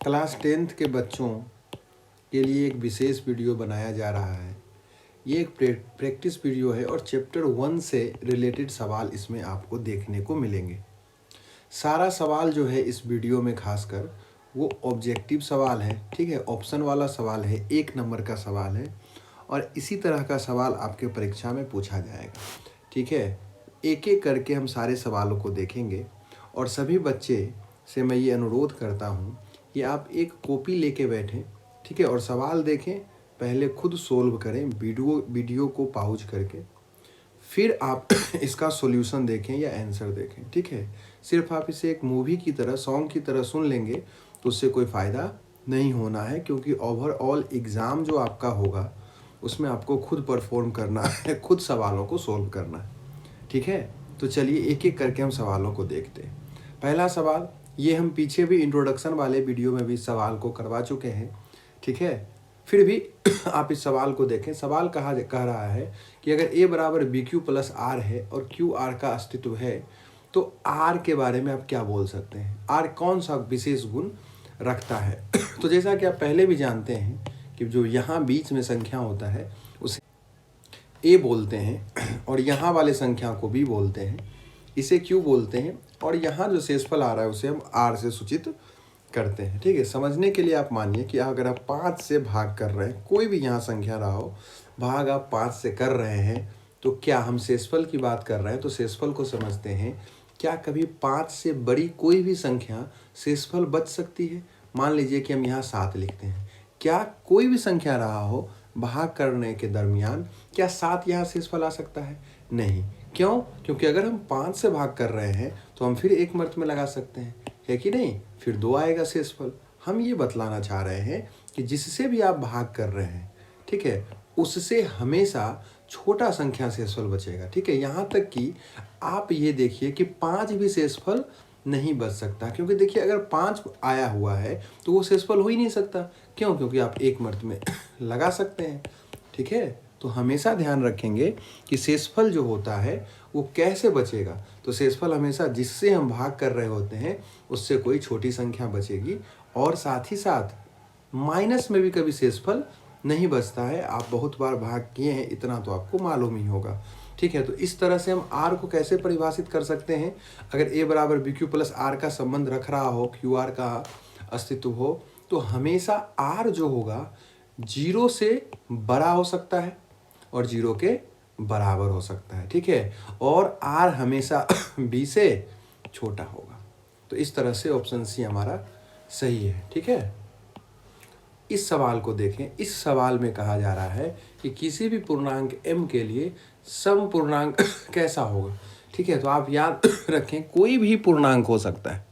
Class 10th के बच्चों के लिए एक विशेष वीडियो बनाया जा रहा है। ये एक प्रैक्टिस वीडियो है और चैप्टर 1 से रिलेटेड सवाल इसमें आपको देखने को मिलेंगे। सारा सवाल जो है इस वीडियो में खासकर वो ऑब्जेक्टिव सवाल है, ठीक है, ऑप्शन वाला सवाल है, 1 नंबर का सवाल है और इसी तरह का सवाल आपके परीक्षा में पूछा जाएगा, ठीक है। एक एक करके हम सारे सवालों को देखेंगे और सभी बच्चे से मैं ये अनुरोध करता हूँ कि आप एक कॉपी लेके बैठें, ठीक है, और सवाल देखें, पहले खुद सोल्व करें वीडियो को पॉज करके, फिर आप इसका सॉल्यूशन देखें या आंसर देखें, ठीक है। सिर्फ आप इसे एक मूवी की तरह, सॉन्ग की तरह सुन लेंगे तो उससे कोई फ़ायदा नहीं होना है, क्योंकि ओवरऑल एग्ज़ाम जो आपका होगा उसमें आपको खुद परफॉर्म करना है, खुद सवालों को सोल्व करना है, ठीक है। तो चलिए एक एक करके हम सवालों को देखते हैं। पहला सवाल, ये हम पीछे भी इंट्रोडक्शन वाले वीडियो में भी सवाल को करवा चुके हैं, ठीक है, फिर भी आप इस सवाल को देखें। सवाल कह रहा है कि अगर a बराबर बी क्यू प्लस आर है और क्यू आर का अस्तित्व है तो आर के बारे में आप क्या बोल सकते हैं, आर कौन सा विशेष गुण रखता है। तो जैसा कि आप पहले भी जानते हैं कि जो यहाँ बीच में संख्या होता है उसे a बोलते हैं और यहाँ वाले संख्या को b बोलते हैं, इसे q बोलते हैं और यहाँ जो शेषफल आ रहा है उसे हम r से सूचित करते हैं, ठीक है। समझने के लिए आप मानिए कि अगर आप 5 से भाग कर रहे हैं, कोई भी यहाँ संख्या रहा हो, भाग आप 5 से कर रहे हैं, तो क्या हम शेषफल की बात कर रहे हैं तो शेषफल को समझते हैं। क्या कभी 5 से बड़ी कोई भी संख्या शेषफल बच सकती है? मान लीजिए कि हम यहाँ 7 लिखते हैं, क्या कोई भी संख्या रहा हो भाग करने के दरमियान क्या 7 यहाँ शेषफल आ सकता है? नहीं। क्यों? क्योंकि अगर हम 5 से भाग कर रहे हैं तो हम फिर एक मर्त में लगा सकते हैं, है कि नहीं, फिर 2 आएगा शेषफल। हम ये बतलाना चाह रहे हैं कि जिससे भी आप भाग कर रहे हैं, ठीक है, उससे हमेशा छोटा संख्या शेषफल बचेगा, ठीक है। यहाँ तक कि आप ये देखिए कि 5 भी शेषफल नहीं बच सकता, क्योंकि देखिए अगर 5 आया हुआ है तो वो शेषफल हो ही नहीं सकता। क्यों? क्योंकि आप एक मर्त में लगा सकते हैं, ठीक है। तो हमेशा ध्यान रखेंगे कि शेषफल जो होता है वो कैसे बचेगा। तो शेषफल हमेशा जिससे हम भाग कर रहे होते हैं उससे कोई छोटी संख्या बचेगी, और साथ ही साथ माइनस में भी कभी शेषफल नहीं बचता है। आप बहुत बार भाग किए हैं, इतना तो आपको मालूम ही होगा, ठीक है। तो इस तरह से हम r को कैसे परिभाषित कर सकते हैं, अगर a बराबर बी क्यू प्लस आर का संबंध रख रहा हो, क्यू आर का अस्तित्व हो, तो हमेशा r जो होगा 0 से बड़ा हो सकता है और 0 के बराबर हो सकता है, ठीक है, और r हमेशा b से छोटा होगा। तो इस तरह से ऑप्शन सी हमारा सही है, ठीक है। इस सवाल को देखें। इस सवाल में कहा जा रहा है कि किसी भी पूर्णांक m के लिए सम पूर्णांक कैसा होगा, ठीक है। तो आप याद रखें कोई भी पूर्णांक हो सकता है,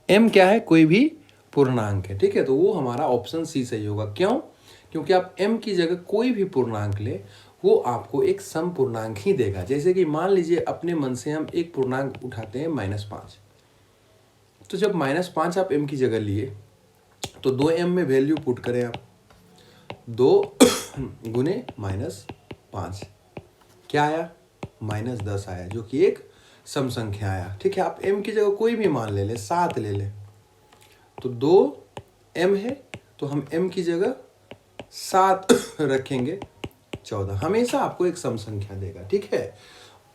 m क्या है, कोई भी पूर्णांक है, ठीक है। तो वो हमारा ऑप्शन सी सही होगा। क्यों? क्योंकि आप m की जगह कोई भी पूर्णांक ले वो आपको एक सम पूर्णांक ही देगा। जैसे कि मान लीजिए अपने मन से हम एक पूर्णांक उठाते हैं -5, तो जब -5 आप m की जगह लिए तो 2m में वैल्यू पुट करें आप, 2 गुने -5 क्या आया, -10 आया, जो कि एक सम संख्या आया, ठीक है। आप m की जगह कोई भी मान ले लें, 7 ले लें, तो 2m है तो हम m की जगह 7 रखेंगे, 14 हमेशा आपको एक सम संख्या देगा, ठीक है।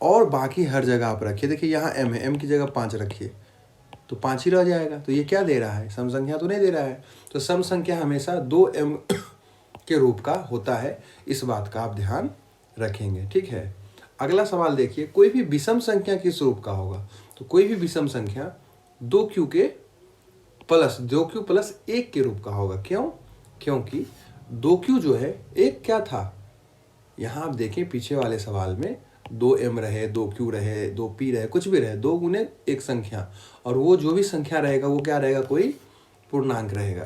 और बाकी हर जगह आप रखिए, देखिए यहाँ m है, m की जगह 5 रखिए तो 5 ही रह जाएगा। तो ये क्या दे रहा है, सम संख्या तो नहीं दे रहा है। तो सम संख्या हमेशा 2m के रूप का होता है, इस बात का आप ध्यान रखेंगे, ठीक है। अगला सवाल देखिए, कोई भी विषम संख्या किस रूप का होगा। तो कोई भी विषम संख्या 2q प्लस 1 के रूप का होगा। क्यों? क्योंकि 2q जो है एक क्या था, यहाँ आप देखें पीछे वाले सवाल में 2m रहे, 2q रहे, 2p रहे, कुछ भी रहे, 2 गुने एक संख्या, और वो जो भी संख्या रहेगा वो क्या रहेगा, कोई पूर्णांक रहेगा।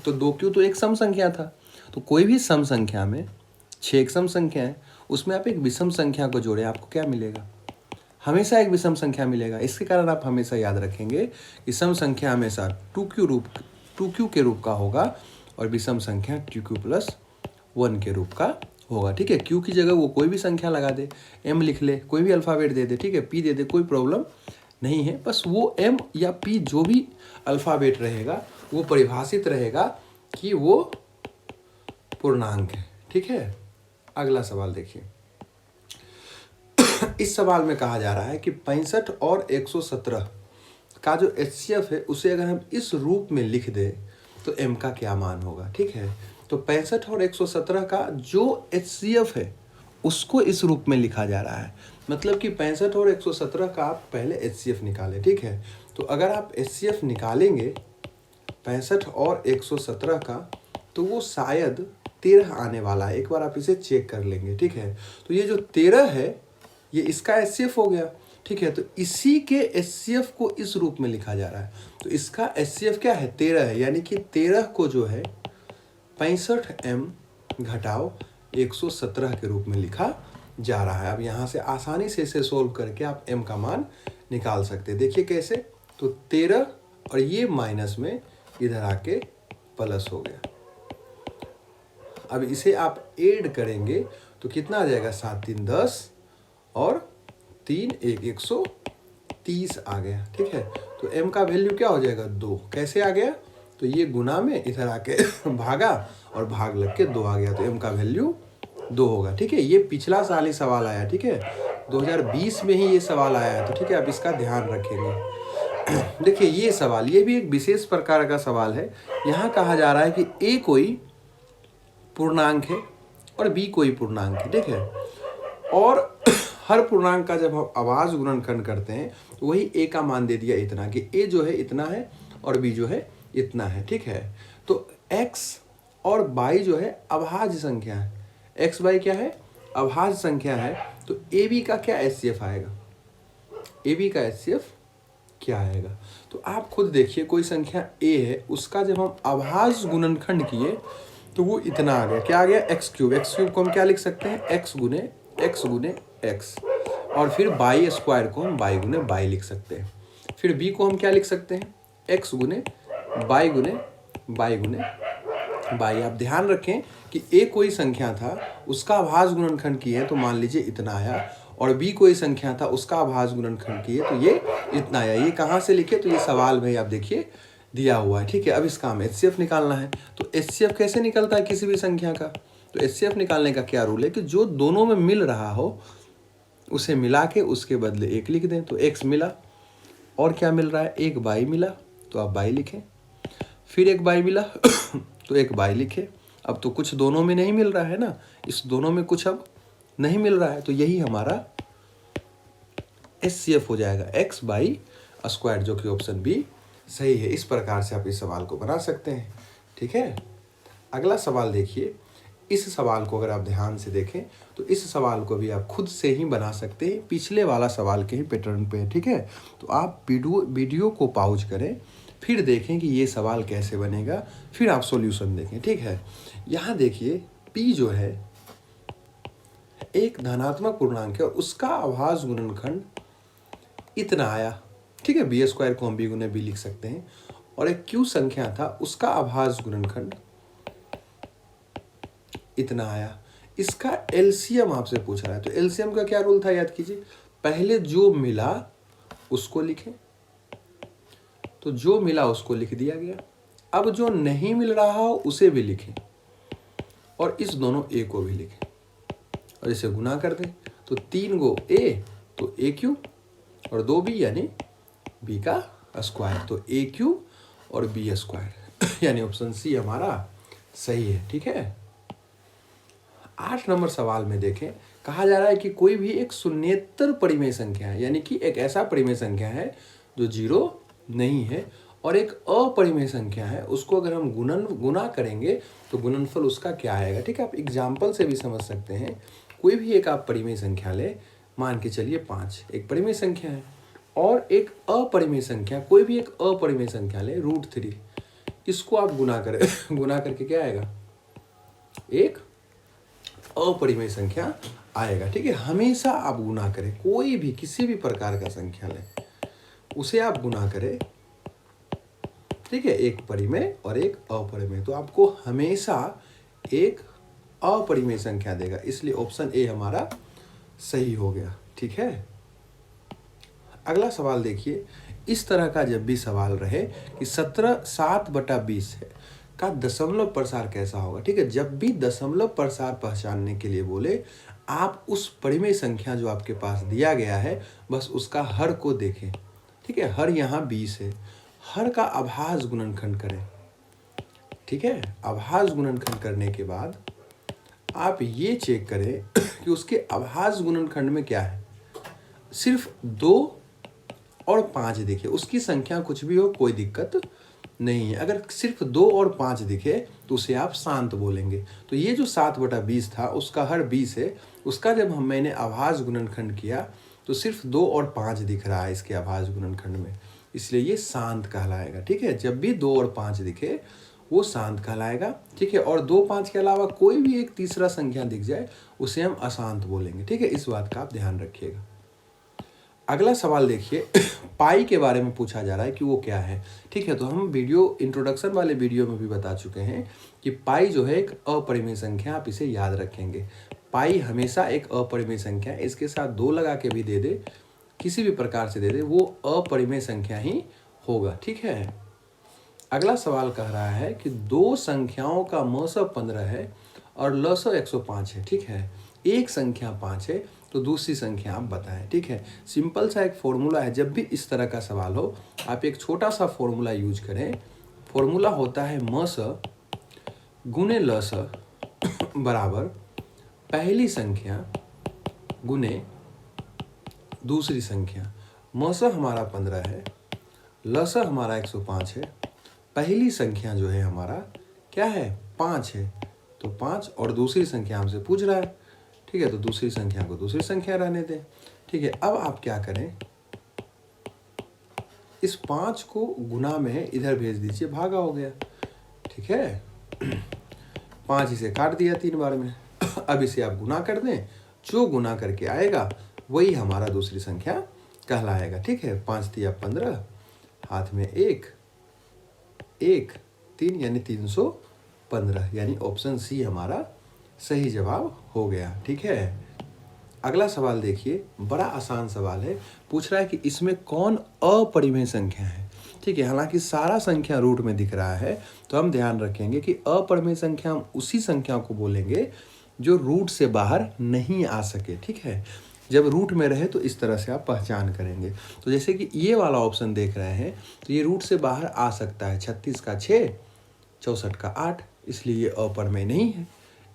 तो 2q तो एक सम संख्या था। तो कोई भी सम संख्या में 6 एक सम संख्या है, उसमें आप एक विषम संख्या को जोड़े, आपको क्या मिलेगा, हमेशा एक विषम संख्या मिलेगा। इसके कारण आप हमेशा याद रखेंगे कि सम संख्या हमेशा 2q के रूप का होगा और विषम संख्या 2q प्लस 1 के रूप का होगा, ठीक है। q की जगह वो कोई भी संख्या लगा दे, m लिख ले, कोई भी अल्फ़ाबेट दे दे, ठीक है, p दे दे, कोई प्रॉब्लम नहीं है, बस वो m या p जो भी अल्फ़ाबेट रहेगा वो परिभाषित रहेगा कि वो पूर्णांक है। ठीक है, अगला सवाल देखिए। इस सवाल में कहा जा रहा है कि 65 और 117 का जो HCF है उसे अगर हम इस रूप में लिख दें तो m का क्या मान होगा। ठीक है, तो 65 और 117 का जो HCF है उसको इस रूप में लिखा जा रहा है, मतलब कि 65 और 117 का आप पहले HCF निकालें। ठीक है, तो अगर आप HCF निकालेंगे 65 और 117 का तो वो शायद 13 आने वाला है। एक बार आप इसे चेक कर लेंगे। ठीक है, तो ये जो 13 है ये इसका HCF हो गया। ठीक है, तो इसी के HCF को इस रूप में लिखा जा रहा है। तो इसका HCF क्या है, 13 है, यानी कि 13 को जो है 65m घटाओ 117 के रूप में लिखा जा रहा है। अब यहाँ से आसानी से इसे सोल्व करके आप m का मान निकाल सकते हैं। देखिए कैसे, तो 13 और ये माइनस में इधर आके प्लस हो गया। अब इसे आप ऐड करेंगे तो कितना आ जाएगा, 7 3 10 और 3 1 130 आ गया। ठीक है, तो m का वैल्यू क्या हो जाएगा, 2। कैसे आ गया, तो ये गुना में इधर आके भागा और भाग लग के 2 आ गया, तो m का वैल्यू 2 होगा। ठीक है, ये पिछला साल ही सवाल आया। ठीक है, 2020 में ही ये सवाल आया है, तो ठीक है आप इसका ध्यान रखेंगे। देखिए ये सवाल, ये भी एक विशेष प्रकार का सवाल है। यहाँ कहा जा रहा है कि a कोई पूर्णांक है और b कोई पूर्णांक है। ठीक है, और हर पूर्णांक का जब हम आवाज गुणनखंड करते हैं तो वही a का मान दे दिया इतना, कि a जो है इतना है और b जो है इतना है। ठीक है, तो x और y जो है अभाज्य संख्या है। x y क्या है, अभाज्य संख्या है, तो ab का क्या HCF आएगा, ab का HCF क्या आएगा। तो आप खुद देखिए, कोई संख्या a है उसका जब हम अभाज्य गुणनखंड किए तो वो इतना आ गया। क्या आ गया, x क्यूब। x क्यूब को हम क्या लिख सकते हैं, x गुने x, और फिर बाई स्क्वायर को हम बाई गुने बाई लिख सकते हैं। फिर b को हम क्या लिख सकते हैं, x गुने बाई गुने बाई। आप ध्यान रखें कि a कोई संख्या था उसका अभाज्य गुणनखंड किए तो मान लीजिए इतना आया, और b कोई संख्या था उसका अभाज्य गुणनखंड किए तो ये इतना आया। ये कहाँ से लिखे, तो ये सवाल में आप देखिए दिया हुआ है। ठीक है, अब इसका हमें HCF निकालना है। तो HCF कैसे निकलता है किसी भी संख्या का, तो HCF निकालने का क्या रूल है कि जो दोनों में मिल रहा हो उसे मिला के उसके बदले 1 लिख दें। तो x मिला और क्या मिल रहा है, 1 बाई मिला तो आप बाई लिखें, फिर 1 बाई मिला तो 1 बाई लिखें। अब तो कुछ दोनों में नहीं मिल रहा है ना, इस दोनों में कुछ अब नहीं मिल रहा है, तो यही हमारा HCF हो जाएगा, x बाई स्क्वायर, जो कि ऑप्शन बी सही है। इस प्रकार से आप इस सवाल को बना सकते हैं। ठीक है, अगला सवाल देखिए। इस सवाल को अगर आप ध्यान से देखें तो इस सवाल को भी आप खुद से ही बना सकते हैं, पिछले वाला सवाल के ही पैटर्न पे। ठीक है, तो आप वीडियो को पॉज करें, फिर देखें कि ये सवाल कैसे बनेगा, फिर आप सॉल्यूशन देखें। ठीक है, यहाँ देखिए p जो है एक धनात्मक पूर्णांक है और उसका अभाज्य गुणनखंड इतना आया। ठीक है, बी स्क्वायर को हम b गुने b लिख सकते हैं, और एक q संख्या था उसका अभाज्य गुणनखंड इतना आया। इसका एलसीएम आपसे पूछ रहा है, तो एलसीएम का क्या रूल था याद कीजिए, पहले जो मिला उसको लिखें, तो जो मिला उसको लिख दिया गया। अब जो नहीं मिल रहा हो उसे भी लिखें, और इस दोनों a को भी लिखें और इसे गुना कर दें। तो 3 गो a तो a क्यूब और 2 b यानी b का स्क्वायर, तो a क्यूब और b स्क्वायर यानी ऑप्शन सी हमारा सही है। ठीक है, 8 नंबर सवाल में देखें, कहा जा रहा है कि कोई भी एक शून्येतर परिमेय संख्या है, यानी कि एक ऐसा परिमेय संख्या है जो 0 नहीं है, और एक अपरिमेय संख्या है उसको अगर हम गुना करेंगे तो गुणनफल उसका क्या आएगा। ठीक है, आप एग्जाम्पल से भी समझ सकते हैं। कोई भी एक आप परिमेय संख्या ले, मान के चलिए 5 एक परिमेय संख्या है, और एक अपरिमेय संख्या, कोई भी एक अपरिमेय संख्या ले √3, इसको आप गुना करें गुना करके क्या आएगा, एक अपरिमेय संख्या आएगा। ठीक है, हमेशा आप गुना करें, कोई भी किसी भी प्रकार का संख्या लें उसे आप गुना करें। ठीक है, एक परिमेय और एक अपरिमेय, तो आपको हमेशा एक अपरिमेय संख्या देगा, इसलिए ऑप्शन ए हमारा सही हो गया। ठीक है, अगला सवाल देखिए, इस तरह का जब भी सवाल रहे कि 7/20 है का दशमलव प्रसार कैसा होगा। ठीक है, जब भी दशमलव प्रसार पहचानने के लिए बोले, आप उस परिमेय संख्या जो आपके पास दिया गया है बस उसका हर को देखें। ठीक है, हर यहाँ 20 है, हर का अभाज्य गुणनखंड करें। ठीक है, अभाज्य गुणनखंड करने के बाद आप ये चेक करें कि उसके अभाज्य गुणनखंड में क्या है। सिर्फ 2 और 5 दिखे, उसकी संख्या कुछ भी हो कोई दिक्कत नहीं है। अगर सिर्फ 2 और 5 दिखे तो उसे आप शांत बोलेंगे। तो ये जो 7/20 था उसका हर 20 है, उसका जब मैंने अभाज्य गुणनखंड किया तो सिर्फ 2 और 5 दिख रहा है इसके अभाज्य गुणनखंड में, इसलिए ये शांत कहलाएगा। ठीक है, जब भी 2 और 5 दिखे वो शांत कहलाएगा। ठीक है, और 2, 5 के अलावा कोई भी एक तीसरा संख्या दिख जाए उसे हम अशांत बोलेंगे। ठीक है, इस बात का आप ध्यान रखिएगा। अगला सवाल देखिए, पाई के बारे में पूछा जा रहा है कि वो क्या है। ठीक है, तो हम वीडियो इंट्रोडक्शन वाले वीडियो में भी बता चुके हैं कि पाई जो है एक अपरिमेय संख्या, आप इसे याद रखेंगे। पाई हमेशा एक अपरिमेय संख्या है, इसके साथ 2 लगा के भी दे दे, किसी भी प्रकार से दे दे, वो अपरिमेय संख्या ही होगा। ठीक है, अगला सवाल कह रहा है कि 2 संख्याओं का म 15 है और ल 105 है। ठीक है, एक संख्या 5 है तो दूसरी संख्या आप बताएं। ठीक है, सिंपल सा एक फॉर्मूला है, जब भी इस तरह का सवाल हो आप एक छोटा सा फॉर्मूला यूज करें। फॉर्मूला होता है म स गुने ल स बराबर पहली संख्या गुने दूसरी संख्या। म स हमारा 15 है, ल स हमारा 105 है, पहली संख्या जो है हमारा क्या है 5 है, तो 5 और दूसरी संख्या हमसे पूछ रहा है। ठीक है, तो दूसरी संख्या को दूसरी संख्या रहने दें। ठीक है, अब आप क्या करें, इस 5 को गुना में इधर भेज दीजिए, भागा हो गया। ठीक है, 5 इसे काट दिया 3 बार में। अब इसे आप गुना कर दें, जो गुना करके आएगा वही हमारा दूसरी संख्या कहलाएगा। ठीक है, 5 तिया 15, हाथ में 1 3 यानी 315, यानी ऑप्शन सी हमारा सही जवाब हो गया। ठीक है, अगला सवाल देखिए, बड़ा आसान सवाल है। पूछ रहा है कि इसमें कौन अपरिमेय संख्या है। ठीक है, हालांकि सारा संख्या रूट में दिख रहा है, तो हम ध्यान रखेंगे कि अपरिमेय संख्या हम उसी संख्या को बोलेंगे जो रूट से बाहर नहीं आ सके। ठीक है, जब रूट में रहे तो इस तरह से आप पहचान करेंगे। तो जैसे कि ये वाला ऑप्शन देख रहे हैं, तो ये रूट से बाहर आ सकता है। 36 का 6, 64 का 8, इसलिए ये अपरिमेय नहीं है।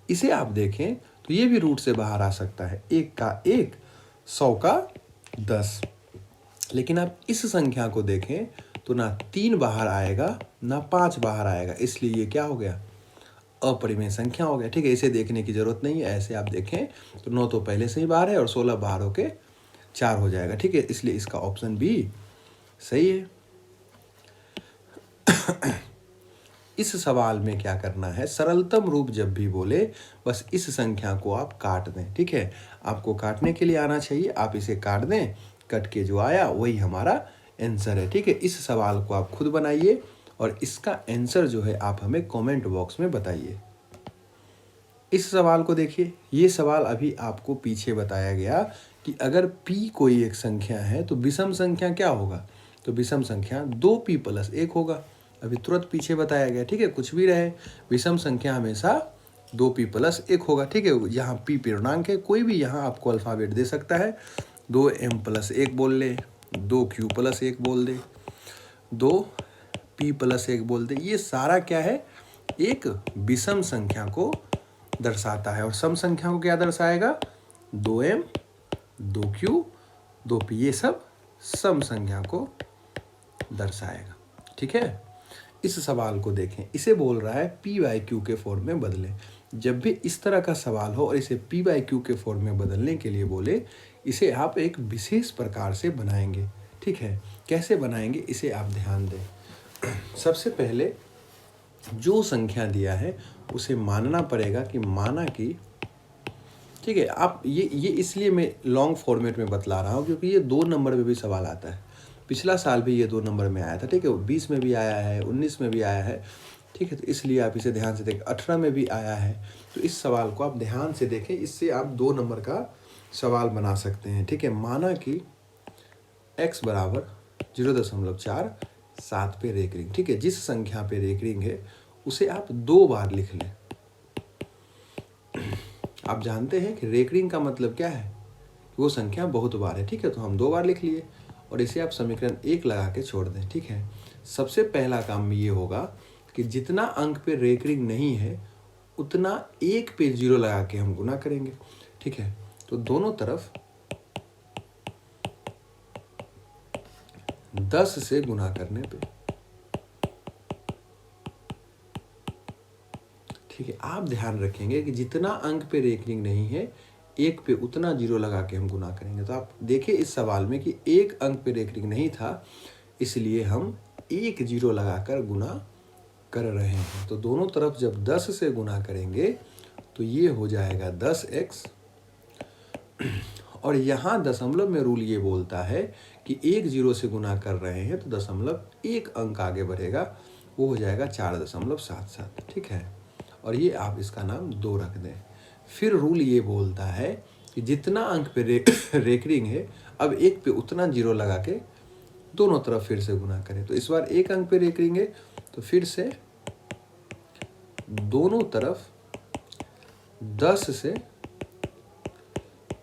इसे आप देखें तो ये भी रूट से बाहर आ सकता है। 1 का 1, 100 का 10। लेकिन आप इस संख्या को देखें तो ना 3 बाहर आएगा ना 5 बाहर आएगा, इसलिए ये क्या हो गया, अपरिमेय संख्या हो गया। ठीक है, इसे देखने की जरूरत नहीं है। ऐसे आप देखें तो 9 तो पहले से ही बाहर है और 16 बाहर होके 4 हो जाएगा। ठीक है, इसलिए इसका ऑप्शन बी सही है। इस सवाल में क्या करना है, सरलतम रूप जब भी बोले बस इस संख्या को आप काट दें। ठीक है, आपको काटने के लिए आना चाहिए, आप इसे काट दें, कट के जो आया वही हमारा आंसर है। ठीक है, इस सवाल को आप खुद बनाइए और इसका आंसर जो है आप हमें कमेंट बॉक्स में बताइए। इस सवाल को देखिए, ये सवाल अभी आपको पीछे बताया गया कि अगर p कोई एक संख्या है तो विषम संख्या क्या होगा, तो विषम संख्या 2p + 1 होगा। अभी तुरंत पीछे बताया गया। ठीक है, कुछ भी रहे विषम संख्या हमेशा 2p + 1 होगा। ठीक है, यहाँ p पूर्णांक है, कोई भी यहाँ आपको अल्फाबेट दे सकता है। 2m + 1 बोल ले, 2q + 1 बोल दे, 2p + 1 बोल दे, ये सारा क्या है, एक विषम संख्या को दर्शाता है। और सम संख्या को क्या दर्शाएगा, 2m, 2q, 2p, ये सब सम संख्या को दर्शाएगा। ठीक है, इस सवाल को देखें, इसे बोल रहा है p/q के फॉर्म में बदलें। जब भी इस तरह का सवाल हो और इसे p/q के फॉर्म में बदलने के लिए बोले, इसे आप एक विशेष प्रकार से बनाएंगे। ठीक है, कैसे बनाएंगे इसे आप ध्यान दें। सबसे पहले जो संख्या दिया है उसे मानना पड़ेगा कि माना कि, ठीक है, आप ये इसलिए मैं लॉन्ग फॉर्मेट में बतला रहा हूँ क्योंकि ये 2 नंबर में भी सवाल आता है। पिछला साल भी ये 2 नंबर में आया था। ठीक है, 20 में भी आया है, 19 में भी आया है। ठीक है, तो इसलिए आप इसे ध्यान से देखें। 18 में भी आया है, तो इस सवाल को आप ध्यान से देखें, इससे आप 2 नंबर का सवाल बना सकते हैं। ठीक है, माना कि x बराबर 0.47 पे रेकरिंग। ठीक है, जिस संख्या पे रेकरिंग है उसे आप 2 बार लिख लें। आप जानते हैं कि रेकरिंग का मतलब क्या है, वो संख्या बहुत बार है। ठीक है, तो हम 2 बार लिख लिए और इसे आप समीकरण 1 लगा के छोड़ दें। ठीक है, सबसे पहला काम ये होगा कि जितना अंक पे रेकरिंग नहीं है उतना 1 पे 0 लगा के हम गुना करेंगे। ठीक है, तो दोनों तरफ 10 से गुना करने पे, ठीक है, आप ध्यान रखेंगे कि जितना अंक पे रेकरिंग नहीं है 1 पे उतना 0 लगा के हम गुना करेंगे। तो आप देखिए इस सवाल में कि 1 अंक पे रेकरिंग नहीं था, इसलिए हम 1 0 लगाकर गुना कर रहे हैं। तो दोनों तरफ जब 10 से गुना करेंगे तो ये हो जाएगा 10x, और यहाँ दशमलव में रूल ये बोलता है कि 1 0 से गुना कर रहे हैं तो दशमलव 1 अंक आगे बढ़ेगा, वो हो जाएगा 4.77। ठीक है, और ये आप इसका नाम 2 रख दें। फिर रूल ये बोलता है कि जितना अंक पे रेकरिंग है अब 1 पे उतना 0 लगा के दोनों तरफ फिर से गुना करें। तो इस बार 1 अंक पे रेकरिंग है तो फिर से दोनों तरफ 10 से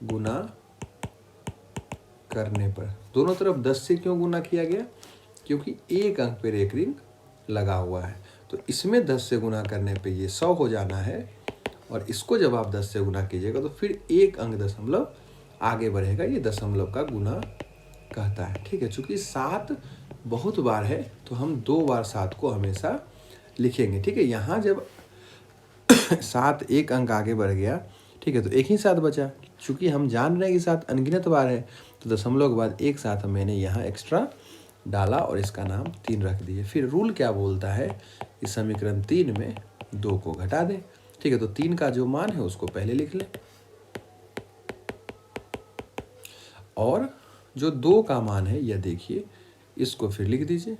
गुना करने पर, दोनों तरफ 10 से क्यों गुना किया गया, क्योंकि 1 अंक पे रेकरिंग लगा हुआ है। तो इसमें 10 से गुना करने पे ये 100 हो जाना है, और इसको जब आप 10 से गुना कीजिएगा तो फिर 1 अंक दशमलव आगे बढ़ेगा, ये दशमलव का गुना कहता है। ठीक है, चूंकि 7 बहुत बार है तो हम 2 बार 7 को हमेशा लिखेंगे। ठीक है, यहाँ जब 7 1 अंक आगे बढ़ गया, ठीक है, तो एक ही 7 बचा। चूंकि हम जान रहे हैं कि 7 अनगिनत बार है तो दशमलव के बाद एक 7 मैंने यहाँ एक्स्ट्रा डाला और इसका नाम 3 रख दिए। फिर रूल क्या बोलता है कि समीकरण 3 में 2 को घटा दें। ठीक है, तो 3 का जो मान है उसको पहले लिख लें, और जो 2 का मान है यह देखिए इसको फिर लिख दीजिए।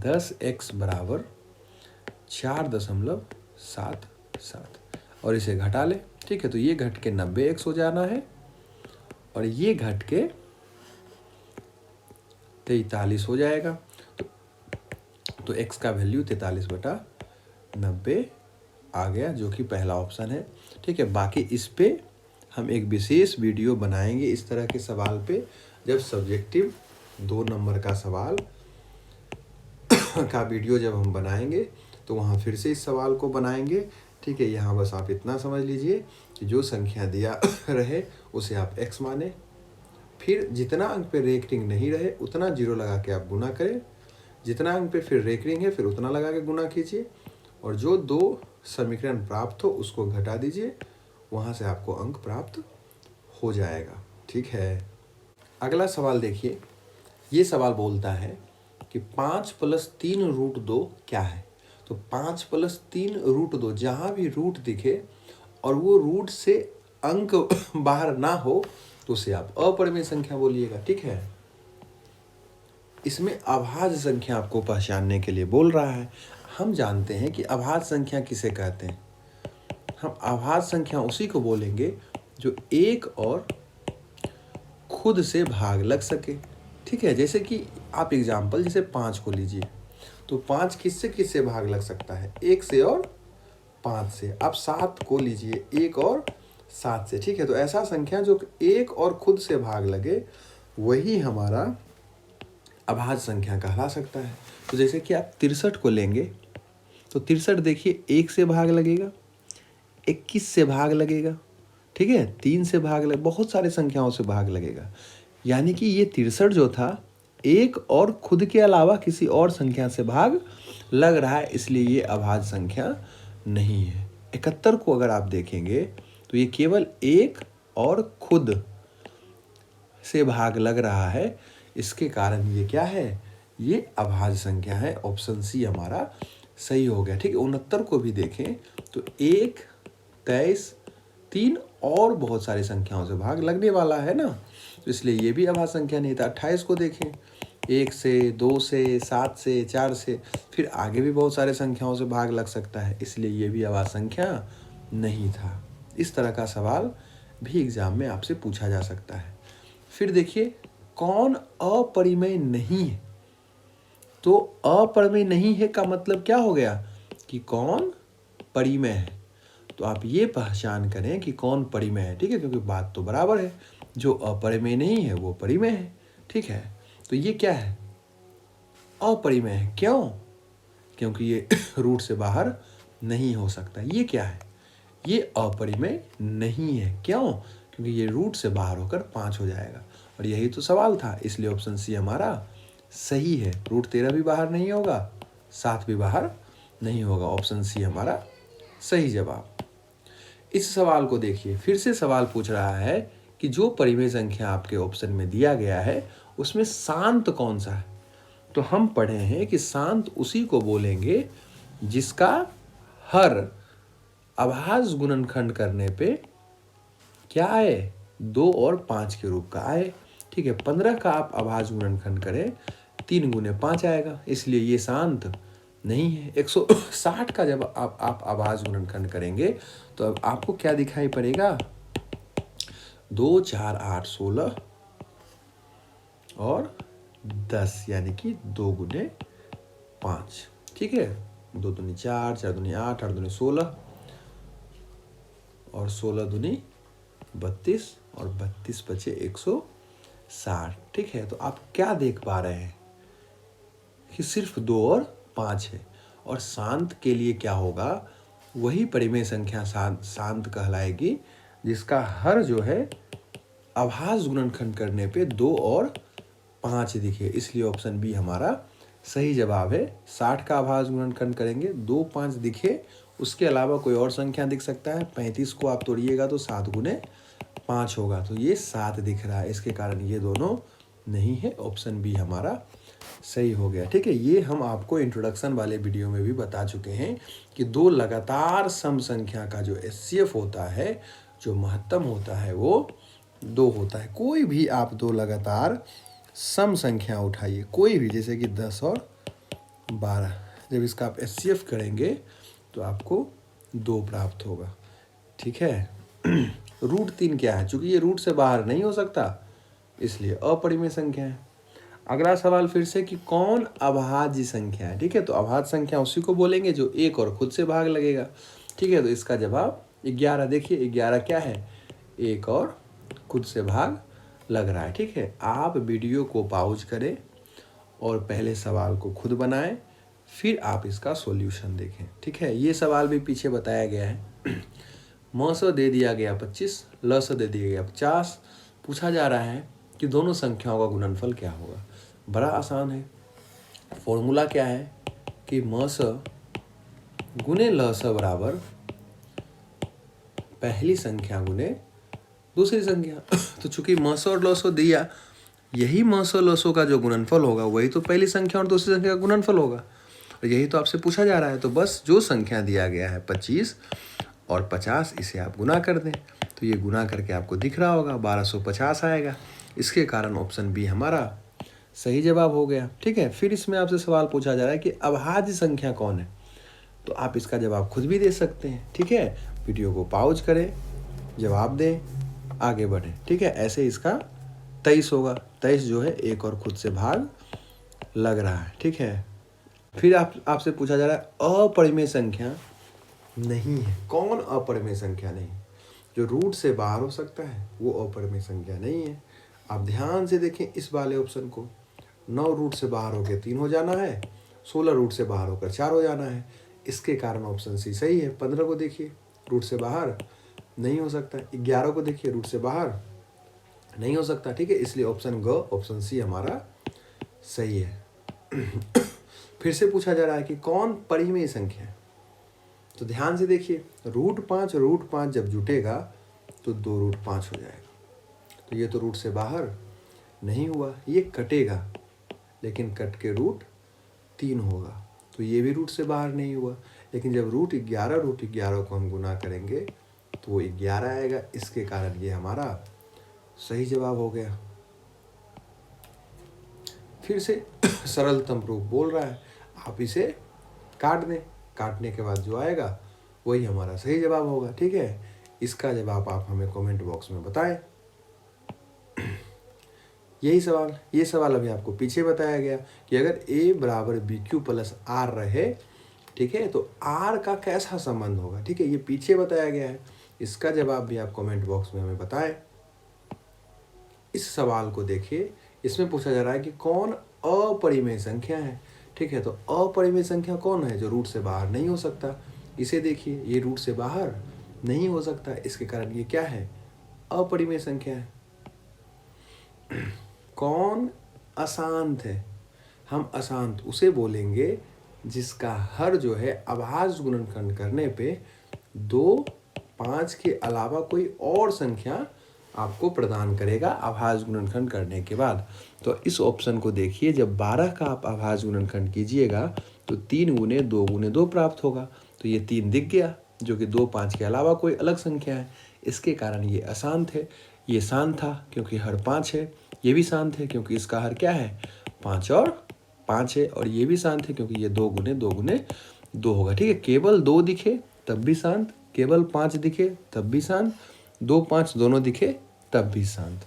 10x बराबर 4.77 और इसे घटा ले। ठीक है, तो ये घट के 90x हो जाना है और ये घट के 43 हो जाएगा। तो x का वैल्यू 43/90 आ गया, जो कि पहला ऑप्शन है। ठीक है, बाकी इस पे हम एक विशेष वीडियो बनाएंगे इस तरह के सवाल पे, जब सब्जेक्टिव 2 नंबर का सवाल का वीडियो जब हम बनाएंगे तो वहाँ फिर से इस सवाल को बनाएंगे। ठीक है, यहाँ बस आप इतना समझ लीजिए कि जो संख्या दिया रहे उसे आप x माने, फिर जितना अंक पे रेकरिंग नहीं रहे उतना 0 लगा के आप गुना करें, जितना अंक पे फिर रेकरिंग है फिर उतना लगा के गुना कीजिए, और जो 2 समीकरण प्राप्त हो उसको घटा दीजिए, वहाँ से आपको अंक प्राप्त हो जाएगा। ठीक है, अगला सवाल देखिए। ये सवाल बोलता है कि 5 + 3√2 क्या है। तो 5 + 3√2, जहाँ भी रूट दिखे और वो रूट से अंक बाहर ना हो तो उसे आप अपरिमेय संख्या बोलिएगा। ठीक है, इसमें अभाज्य संख्या आपको पहचानने के लिए बोल रहा है। हम जानते हैं कि अभाज्य संख्या किसे कहते हैं। हम अभाज्य संख्या उसी को बोलेंगे जो एक और खुद से भाग लग सके। ठीक है, जैसे कि आप एग्जाम्पल जैसे 5 को लीजिए, तो 5 किससे किससे भाग लग सकता है, 1 से और 5 से। आप 7 को लीजिए, 1 और 7 से। ठीक है, तो ऐसा संख्या जो एक और खुद से भाग लगे वही हमारा अभाज्य संख्या कहला सकता है। तो जैसे कि आप 63 को लेंगे तो 63 देखिए 1 से भाग लगेगा, 21 से भाग लगेगा, ठीक है, 3 से भाग लगे, बहुत सारे संख्याओं से भाग लगेगा। यानी कि ये 63 जो था एक और खुद के अलावा किसी और संख्या से भाग लग रहा है, इसलिए ये अभाज्य संख्या नहीं है। 71 को अगर आप देखेंगे तो ये केवल एक और खुद से भाग लग रहा है, इसके कारण ये क्या है, ये अभाज्य संख्या है। ऑप्शन सी हमारा सही हो गया। ठीक है, 69 को भी देखें तो 1, 23, 3 और बहुत सारी संख्याओं से भाग लगने वाला है ना, तो इसलिए ये भी अभाज्य संख्या नहीं था। 28 को देखें, 1 से, 2 से, 7 से, 4 से, फिर आगे भी बहुत सारे संख्याओं से भाग लग सकता है, इसलिए ये भी अभाज्य संख्या नहीं था। इस तरह का सवाल भी एग्जाम में आपसे पूछा जा सकता है। फिर देखिए कौन अपरिमेय नहीं है। तो अपरिमेय नहीं है का मतलब क्या हो गया कि कौन परिमेय है। तो आप ये पहचान करें कि कौन परिमेय है, ठीक है, क्योंकि बात तो बराबर है, जो अपरिमेय नहीं है वो परिमेय है, ठीक है। तो ये क्या है, अपरिमेय है। क्यों? क्योंकि ये रूट से बाहर नहीं हो सकता। ये क्या है, ये अपरिमेय नहीं है। क्यों? क्योंकि ये रूट से बाहर होकर 5 हो जाएगा, और यही तो सवाल था, इसलिए ऑप्शन सी हमारा सही है। रूट 13 भी बाहर नहीं होगा, 7 भी बाहर नहीं होगा। ऑप्शन सी हमारा सही जवाब। इस सवाल को देखिए, फिर से सवाल पूछ रहा है कि जो परिमेय संख्या आपके ऑप्शन में दिया गया है उसमें शांत कौन सा है। तो हम पढ़े हैं कि शांत उसी को बोलेंगे जिसका हर अभाज्य गुणनखंड करने पे क्या आए, 2 और 5 के रूप का आए, ठीक है। 15 का आप अभाज्य गुणनखंड करें 3 गुने 5 आएगा, इसलिए ये शांत नहीं है। 160 का जब आप अभाज्य गुणनखंड करेंगे तो अब आपको क्या दिखाई पड़ेगा, 2 4 8 16 और 10, यानी कि 2 गुने 5, ठीक है। 2 दूनी 4, 4 दूनी 8, 8 दूनी 16 और 16 दूनी 32 और 32 बचे 160, ठीक है। तो आप क्या देख पा रहे हैं कि सिर्फ 2 और 5 है, और शांत के लिए क्या होगा, वही परिमेय संख्या शांत कहलाएगी जिसका हर जो है अभाज्य गुणनखंड करने पे 2 और 5 दिखे, इसलिए ऑप्शन बी हमारा सही जवाब है। 60 का अभाज्य गुणनखंड करेंगे 2 5 दिखे, उसके अलावा कोई और संख्या दिख सकता है। 35 को आप तोड़िएगा तो 7 गुने 5 होगा, तो ये 7 दिख रहा है, इसके कारण ये दोनों नहीं है। ऑप्शन बी हमारा सही हो गया, ठीक है। ये हम आपको इंट्रोडक्शन वाले वीडियो में भी बता चुके हैं कि 2 लगातार सम संख्या का जो एचसीएफ होता है, जो महत्तम होता है, वो 2 होता है। कोई भी आप 2 लगातार सम संख्या उठाइए, कोई भी, जैसे कि 10 और 12, जब इसका आप एचसीएफ करेंगे तो आपको 2 प्राप्त होगा, ठीक है। रूट 3 क्या है, चूंकि ये रूट से बाहर नहीं हो सकता इसलिए अपरिमेय संख्या है। अगला सवाल फिर से कि कौन अभाज्य संख्या है, ठीक है। तो अभाज्य संख्या उसी को बोलेंगे जो एक और खुद से भाग लगेगा, ठीक है। तो इसका जवाब 11। देखिए 11 क्या है, एक और खुद से भाग लग रहा है, ठीक है। आप वीडियो को पॉज करें और पहले सवाल को खुद बनाएं, फिर आप इसका सॉल्यूशन देखें, ठीक है। ये सवाल भी पीछे बताया गया है। म से दे दिया गया 25, ल से दे दिया गया 50, पूछा जा रहा है कि दोनों संख्याओं का गुणनफल क्या होगा। बड़ा आसान है, फॉर्मूला क्या है कि म से गुने ल से बराबर पहली संख्या गुने दूसरी संख्या। तो चूंकि म से और ल से दिया, यही म से ल से का जो गुणनफल होगा वही तो पहली संख्या और दूसरी संख्या का गुणनफल होगा, और यही तो आपसे पूछा जा रहा है। तो बस जो संख्या दिया गया है 25 और 50, इसे आप गुना कर दें, तो ये गुना करके आपको दिख रहा होगा 1250 आएगा। इसके कारण ऑप्शन बी हमारा सही जवाब हो गया, ठीक है। फिर इसमें आपसे सवाल पूछा जा रहा है कि अभाज्य संख्या कौन है, तो आप इसका जवाब खुद भी दे सकते हैं, ठीक है। वीडियो को पॉज करें, जवाब दें, आगे बढ़ें, ठीक है। ऐसे इसका 23 होगा। 23 जो है एक और खुद से भाग लग रहा है, ठीक है। फिर आपसे पूछा जा रहा है अपरिमेय संख्या नहीं है। कौन अपरिमेय संख्या नहीं, जो रूट से बाहर हो सकता है वो अपरिमेय संख्या नहीं है। आप ध्यान से देखें इस वाले ऑप्शन को, 9 रूट से बाहर होकर 3 हो जाना है, 16 रूट से बाहर होकर 4 हो जाना है, इसके कारण ऑप्शन सी सही है। 15 को देखिए रूट से बाहर नहीं हो सकता, 11 को देखिए रूट से बाहर नहीं हो सकता, ठीक है। इसलिए ऑप्शन ग, ऑप्शन सी हमारा सही है। फिर से पूछा जा रहा है कि कौन परिमेय संख्या है, तो ध्यान से देखिए, रूट 5 जब जुटेगा तो 2 रूट 5 हो जाएगा, तो ये तो रूट से बाहर नहीं हुआ, ये कटेगा लेकिन कट के रूट 3 होगा, तो ये भी रूट से बाहर नहीं हुआ। लेकिन जब रूट 11 को हम गुना करेंगे तो वो 11 आएगा, इसके कारण ये हमारा सही जवाब हो गया। फिर से सरलतम रूप बोल रहा है, आप इसे काट दें, काटने के बाद जो आएगा वही हमारा सही जवाब होगा, ठीक है। इसका जवाब आप हमें कमेंट बॉक्स में बताएं। ये सवाल अभी आपको पीछे बताया गया कि अगर a बराबर बी क्यू प्लस आर रहे, ठीक है, तो आर का कैसा संबंध होगा, ठीक है, ये पीछे बताया गया है। इसका जवाब भी आप कमेंट बॉक्स में हमें बताएं। इस सवाल को देखिए, इसमें पूछा जा रहा है कि कौन अपरिमेय संख्या है, ठीक है, तो अपरिमेय संख्या कौन है, जो रूट से बाहर नहीं हो सकता। इसे देखिए, ये रूट से बाहर नहीं हो सकता, इसके कारण ये क्या है, अपरिमेय संख्या है। कौन अशांत है, हम अशांत उसे बोलेंगे जिसका हर जो है अभाज्य गुणनखंड करने पे 2, 5 के अलावा कोई और संख्या आपको प्रदान करेगा अभाज्य गुणनखंड करने के बाद। तो इस ऑप्शन को देखिए, जब 12 का आप अभाज्य गुणनखंड कीजिएगा तो 3 गुने 2 गुने 2 प्राप्त होगा। तो ये 3 दिख गया, जो कि 2, 5 के अलावा कोई अलग संख्या है, इसके कारण ये अशांत है। ये शांत था क्योंकि हर 5 है, ये भी शांत है क्योंकि इसका हर क्या है, 5 और 5 है, और ये भी शांत है क्योंकि ये 2 गुने 2 गुने 2 होगा, ठीक है। केवल 2 दिखे तब भी शांत, केवल 5 दिखे तब भी शांत, 2, 5 दोनों दिखे तब भी शांत।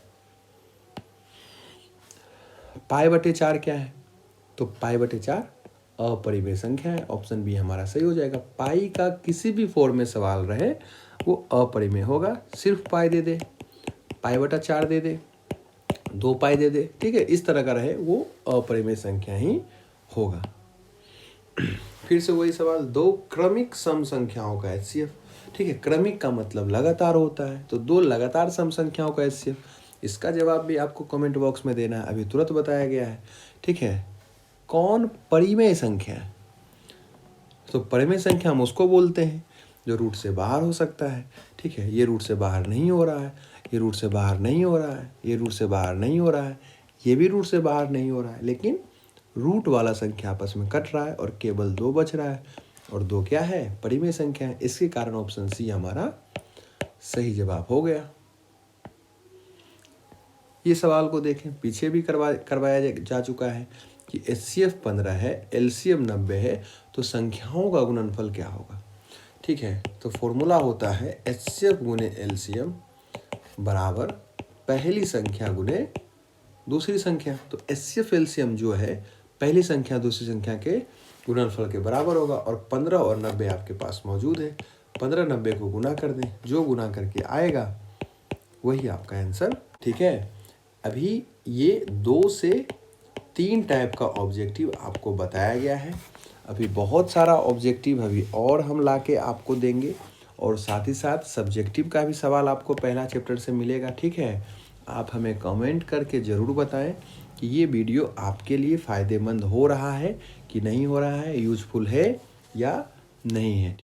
π/4 क्या है, तो π/4 अपरिमेय संख्या है। ऑप्शन बी हमारा सही हो जाएगा। पाई का किसी भी फॉर्म में सवाल रहे वो अपरिमेय होगा। सिर्फ पाई दे दे, π/4 दे दे, 2 पाई दे दे, ठीक है, इस तरह का रहे वो अपरिमेय संख्या ही होगा। फिर से वही सवाल, 2 क्रमिक सम संख्याओं का HCF, ठीक है, क्रमिक का मतलब लगातार होता है, तो 2 लगातार सम संख्याओं का HCF, इसका जवाब भी आपको कमेंट बॉक्स में देना है, अभी तुरंत बताया गया है, ठीक है। कौन परिमेय संख्या है, तो परिमेय संख्या हम उसको बोलते हैं जो रूट से बाहर हो सकता है, ठीक है। ये रूट से बाहर नहीं हो रहा है, ये रूट से बाहर नहीं हो रहा है, ये रूट से बाहर नहीं हो रहा है, ये भी रूट से बाहर नहीं हो रहा है, लेकिन रूट वाला संख्या आपस में कट रहा है और केवल 2 बच रहा है, और 2 क्या है, परिमेय संख्या है। इसके कारण ऑप्शन सी हमारा सही जवाब हो गया। ये सवाल को देखें, पीछे भी करवाया जा चुका है कि HCF 15 है, LCM 90 है, तो संख्याओं का गुणनफल क्या होगा, ठीक है। तो फॉर्मूला होता है HCF गुने LCM बराबर पहली संख्या गुने दूसरी संख्या। तो HCF LCM जो है पहली संख्या दूसरी संख्या के गुणनफल के बराबर होगा, और 15 और 90 आपके पास मौजूद है। 15 90 को गुना कर दें, जो गुना करके आएगा वही आपका आंसर, ठीक है। अभी ये 2 से 3 टाइप का ऑब्जेक्टिव आपको बताया गया है। अभी बहुत सारा ऑब्जेक्टिव अभी और हम लाके आपको देंगे, और साथ ही साथ सब्जेक्टिव का भी सवाल आपको पहला चैप्टर से मिलेगा, ठीक है। आप हमें कमेंट करके ज़रूर बताएं कि ये वीडियो आपके लिए फ़ायदेमंद हो रहा है कि नहीं हो रहा है, यूजफुल है या नहीं है।